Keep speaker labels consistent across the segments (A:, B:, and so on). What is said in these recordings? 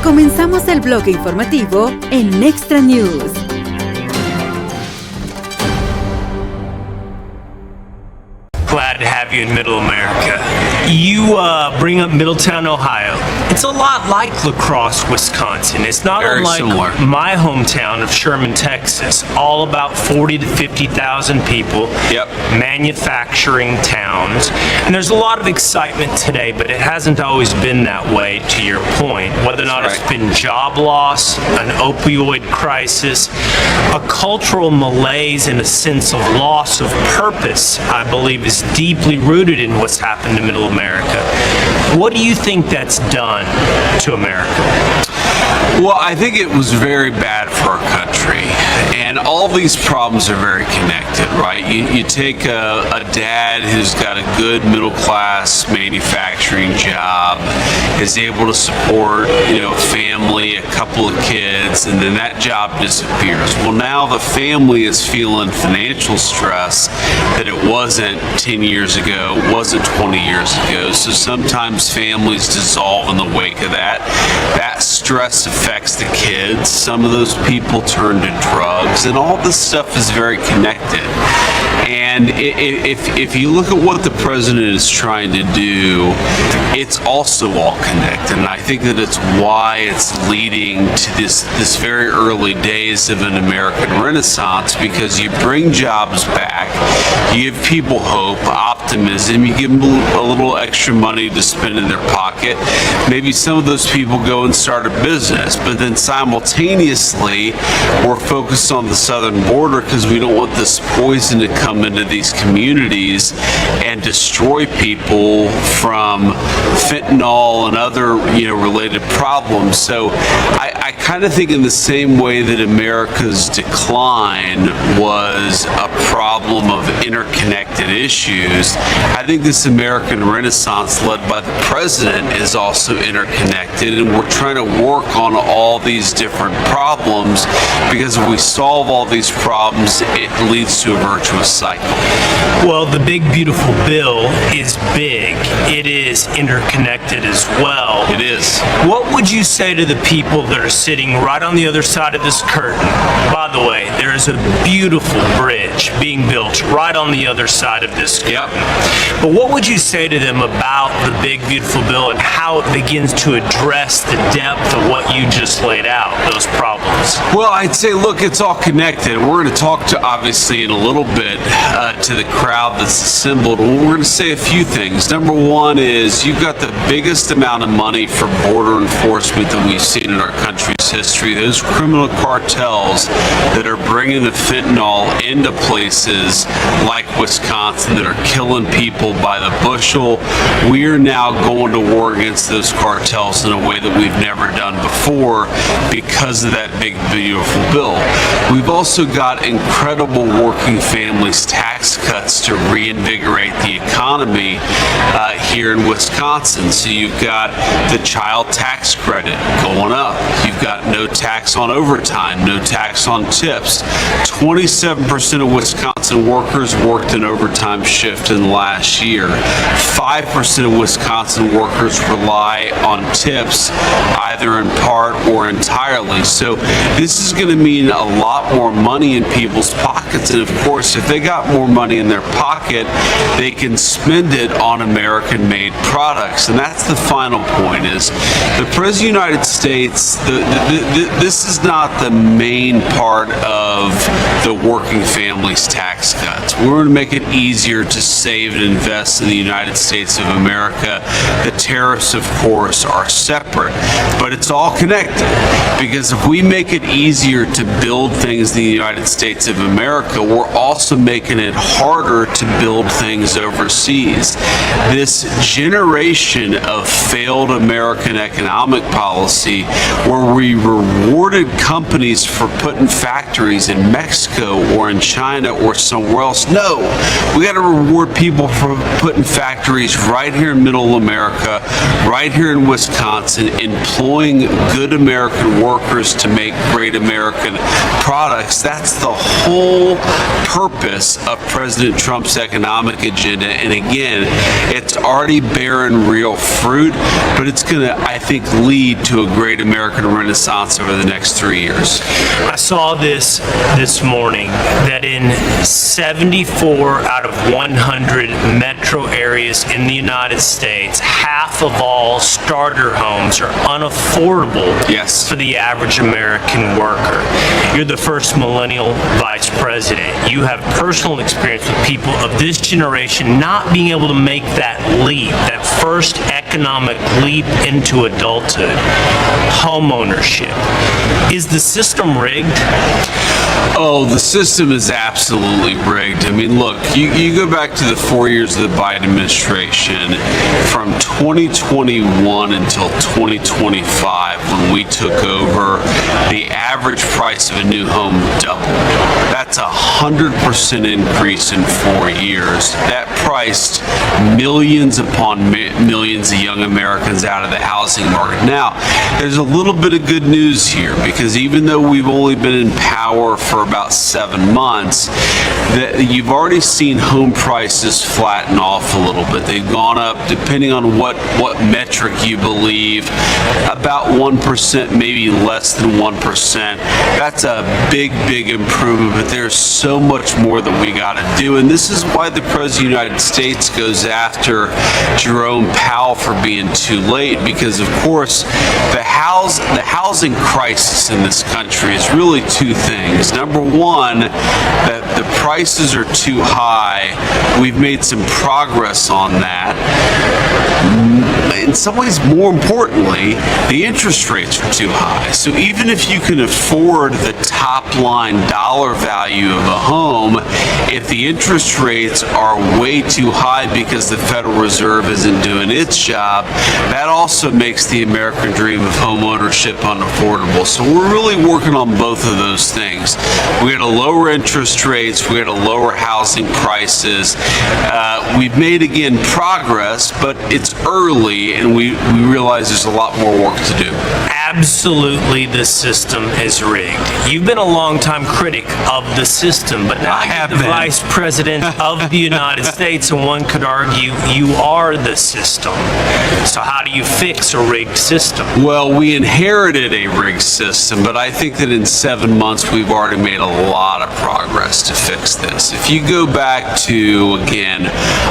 A: Comenzamos el bloque informativo en Extra News.
B: Glad to have you in Middle America. You bring up Middletown, Ohio. It's a lot like La Crosse, Wisconsin. It's not
C: Very
B: unlike
C: similar.
B: my hometown of Sherman, Texas. All about 40 to 50,000 people.
C: Yep.
B: Manufacturing towns. And there's a lot of excitement today, but it hasn't always been that way, to your point. Whether or not
C: That's
B: it's been job loss, an opioid crisis, a cultural malaise, and a sense of loss of purpose, I believe, is deeply rooted in what's happened in Middle America. What do you think that's done to America?
C: Well, I think it was very bad for our country, and all these problems are very connected, right? You take a dad who's got a good middle-class manufacturing job, is able to support, a family, a couple of kids, and then that job disappears. Well, now the family is feeling financial stress that it wasn't 10 years ago, wasn't 20 years ago. So sometimes families dissolve in the wake of that. That stress affects the kids. Some of those people turn to drugs, and all this stuff is very connected. And if you look at what the president is trying to do, it's also all connected. And I think that it's why it's leading to this very early days of an American Renaissance, because you bring jobs back, you give people hope, optimism, you give them a little extra money to spend in their pocket. Maybe some of those people go and start a business, but then simultaneously we're focused on the southern border because we don't want this poison to come into these communities and destroy people from fentanyl and other related problems. So I kind of think in the same way that America's decline was a problem of interconnected issues, I think this American Renaissance led by the president is also interconnected, and we're trying to work on all these different problems, because if we solve all these problems, it leads to a virtuous cycle.
B: Well, the big beautiful bill is big. It is interconnected as well.
C: It is.
B: What would you say to the people that are sitting right on the other side of this curtain? By the way, there is a beautiful bridge being built right on the other side of this curtain.
C: Yep.
B: But what would you say to them about the big beautiful bill and how it begins to address the depth of what you just laid out, those problems?
C: Well, I'd say, look, it's all connected. We're going to talk to, obviously, in a little bit to the crowd that's assembled. We're going to say a few things. Number one is you've got the biggest amount of money for border enforcement that we've seen in our country's history. Those criminal cartels that are bringing the fentanyl into places like Wisconsin that are killing people by the bushel. We are now going to war against those cartels in a way that we've never done before because of that big, beautiful bill. We've also got incredible working families tax cuts to reinvigorate the economy here in Wisconsin. So you've got the child tax credit going up. You've got no tax on overtime, no tax on tips. 27% of Wisconsin workers worked an overtime shift in the last year. 5% of Wisconsin workers rely on tips, either in part or entirely. So this is going to mean a lot more money in people's pockets. And of course, if they got more money in their pocket, they can spend it on American-made products. And that's the final point, is the President of the United States, this is not the main part of the working families tax cuts. We're going to make it easier to save and invest in the United States of America. The tariffs, of course, are separate, but it's all connected, because if we make it easier to build things in the United States of America, we're also making it harder to build things overseas. This generation of failed American economic policy, where we rewarded companies for putting factories in Mexico or in China or somewhere else. No, we got to reward people for putting factories right here in middle America, right here in Wisconsin, employing good American workers to make great American products. That's the whole purpose of of President Trump's economic agenda. And again, it's already bearing real fruit, but it's going to, I think, lead to a great American renaissance over the next 3 years.
B: I saw this morning that in 74 out of 100 metro areas in the United States, half of all starter homes are unaffordable
C: Yes.
B: for the average American worker. You're the first millennial vice president. You have personal experience with people of this generation not being able to make that leap, that first economic leap into adulthood. Home ownership. Is the system rigged?
C: Oh, the system is absolutely rigged. I mean, look, you go back to the 4 years of the Biden administration, from 2021 until 2025, when we took over, the average price of a new home doubled. That's 100% increase in 4 years. That priced millions upon millions of young Americans out of the housing market. Now, there's a little bit of good news here, because even though we've only been in power for about 7 months, that you've already seen home prices flatten off a little bit. They've gone up, depending on what metric you believe, about 1%, maybe less than 1%. That's a big improvement, but there's so much more that we got to do. And this is why the President of the United States goes after Jerome Powell for being too late, because of course the housing crisis in this country is really two things. Number one, that the prices are too high. We've made some progress on that. In some ways, more importantly, the interest rates are too high. So even if you can afford the top line dollar value of a home, if the interest rates are way too high because the Federal Reserve isn't doing its job, that also makes the American dream of home ownership unaffordable. So we're really working on both of those things. We got to lower interest rates, we got to lower housing prices. We've made, again, progress, but it's early, and we realize there's a lot more work to do.
B: Absolutely, the system is rigged. You've been a longtime critic of the system, but now you're the Vice President of the United States, and one could argue you are the system. So how do you fix a rigged system?
C: Well, we inherited a rigged system, but I think that in 7 months we've already made a lot of progress to fix this. If you go back to, again,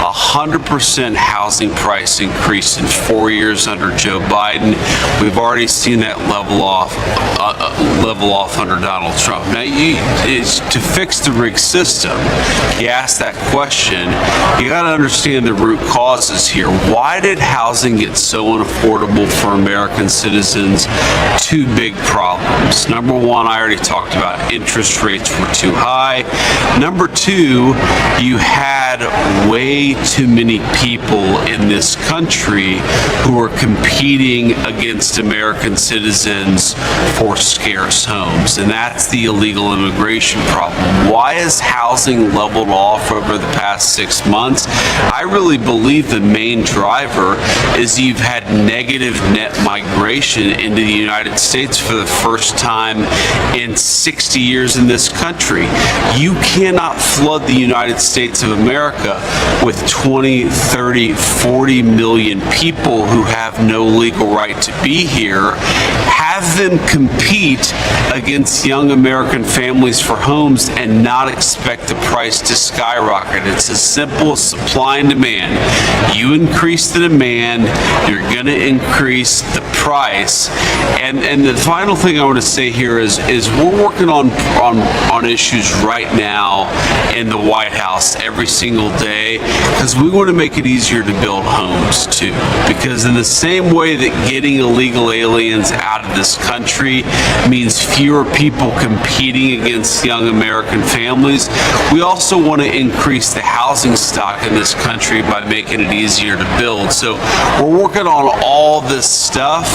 C: 100% housing price increase in 4 years under Joe Biden, we've already seen that level off under Donald Trump. Now, to fix the rigged system, you ask that question, you got to understand the root causes here. Why did housing get so unaffordable for American citizens? Two big problems. Number one, I already talked about, interest rates were too high. Number two, you had way too many people in this country who were competing against American citizens for scarce homes, and that's the illegal immigration problem. Why has housing leveled off over the past 6 months? I really believe the main driver is you've had negative net migration into the United States for the first time in 60 years in this country. You cannot flood the United States of America with 20, 30, 40 million people who have no legal right to be here. Have them compete against young American families for homes and not expect the price to skyrocket. It's as simple as supply and demand. You increase the demand, you're going to increase the price. And the final thing I want to say here is we're working on issues right now in the White House every single day, because we want to make it easier to build homes too. Because in the same way that getting illegal aliens out of this country means fewer people competing against young American families, we also want to increase the housing stock in this country by making it easier to build. So we're working on all this stuff,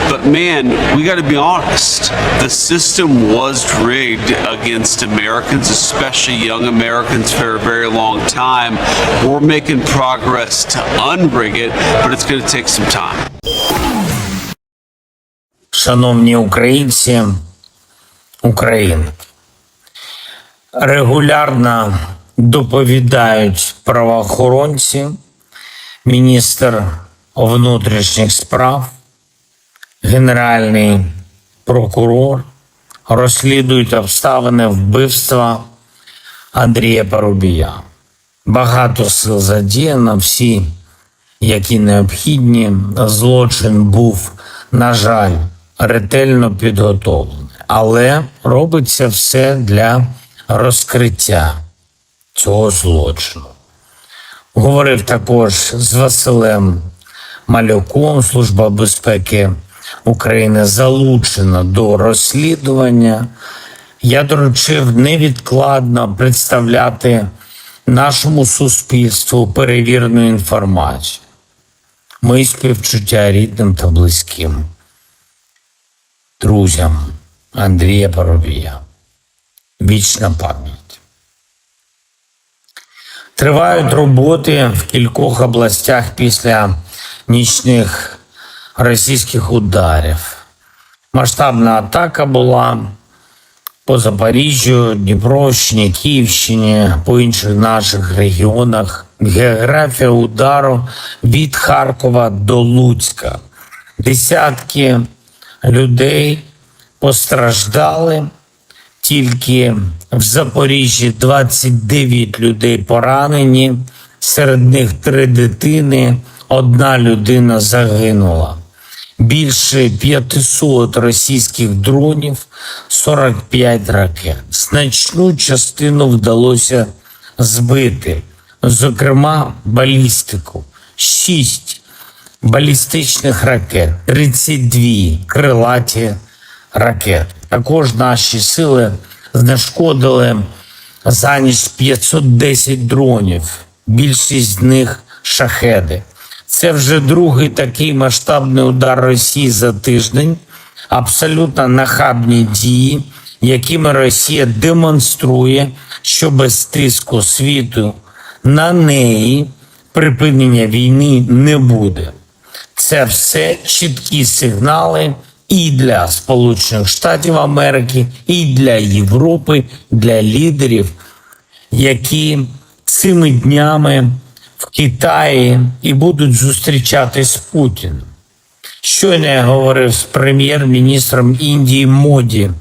C: but man, we got to be honest. The system was rigged against Americans, especially young Americans, for a very long time. We're making progress to unrig it, but it's going to take some time.
D: Шановні українці, Українки, регулярна доповідають правоохоронці, міністр внутрішніх справ, генеральний прокурор, розслідують обставини вбивства Андрія Парубія. Багато сил задіяно, всі, які необхідні. Злочин був, на жаль, ретельно підготовлений. Але робиться все для розкриття цього злочину. Говорив також з Василем Малюком. Служба безпеки України залучена до розслідування. Я доручив невідкладно представляти нашому суспільству перевірену інформацію. Мої співчуття рідним та близьким друзям Андрія Парубія. Вічна пам'ять. Тривають роботи в кількох областях після нічних російських ударів. Масштабна атака була по Запоріжжю, Дніпровщині, Київщині, по інших наших регіонах. Географія удару від Харкова до Луцька. Десятки людей постраждали. Тільки в Запоріжжі 29 людей поранені, серед них 3 дитини, 1 людина загинула. Більше 500 російських дронів, 45 ракет. Значну частину вдалося збити, зокрема балістику. 6 балістичних ракет, 32 крилаті ракети. Також наші сили знешкодили за ніч 510 дронів, більшість з них шахеди. Це вже другий такий масштабний удар Росії за тиждень. Абсолютно нахабні дії, якими Росія демонструє, що без тиску світу на неї припинення війни не буде. Це все чіткі сигнали і для Сполучених Штатів Америки, і для Європи, для лідерів, які цими днями в Китаї і будуть зустрічатись з Путіним. Щойно я говорив з прем'єр-міністром Індії Моді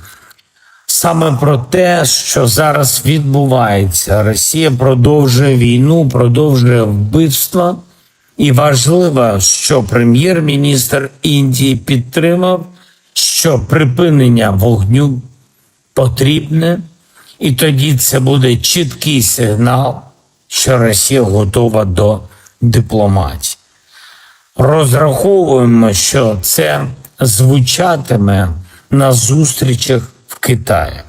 D: саме про те, що зараз відбувається. Росія продовжує війну, продовжує вбивства. І важливо, що прем'єр-міністр Індії підтримав, що припинення вогню потрібне, і тоді це буде чіткий сигнал, що Росія готова до дипломатії. Розраховуємо, що це звучатиме на зустрічах в Китаї.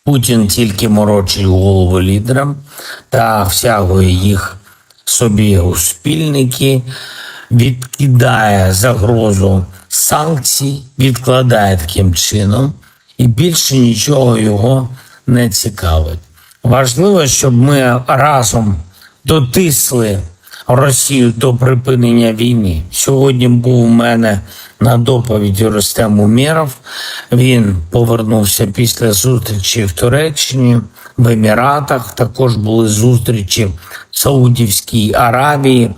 D: Путін тільки морочить голову лідерам та втягує їх собі у спільники, відкидає загрозу санкцій, відкладає таким чином, і більше нічого його не цікавить. Важливо, щоб ми разом дотисли Росію до припинення війни. Сьогодні був у мене на доповіді Рустем Умєров. Він повернувся після зустрічі в Туреччині, в Еміратах. Також були зустрічі в Саудівській Аравії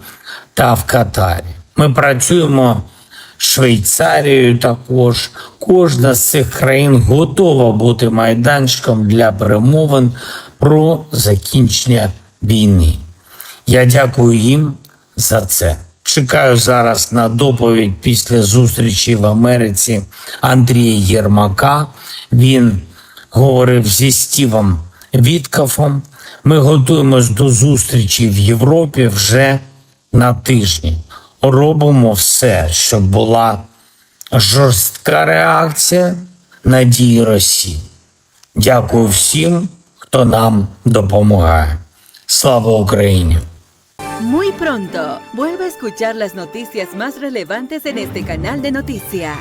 D: та в Катарі. Ми працюємо з Швейцарією також. Кожна з цих країн готова бути майданчиком для перемовин про закінчення війни. Я дякую їм за це. Чекаю зараз на доповідь після зустрічі в Америці Андрія Єрмака. Він говорив зі Стівом Віткофом. Ми готуємось до зустрічі в Європі вже на тижні. Робимо все, щоб була жорстка реакція на дії Росії. Дякую всім, хто нам допомагає. Слава Україні!
A: Muy pronto, vuelve a escuchar las noticias más relevantes en este canal de noticias.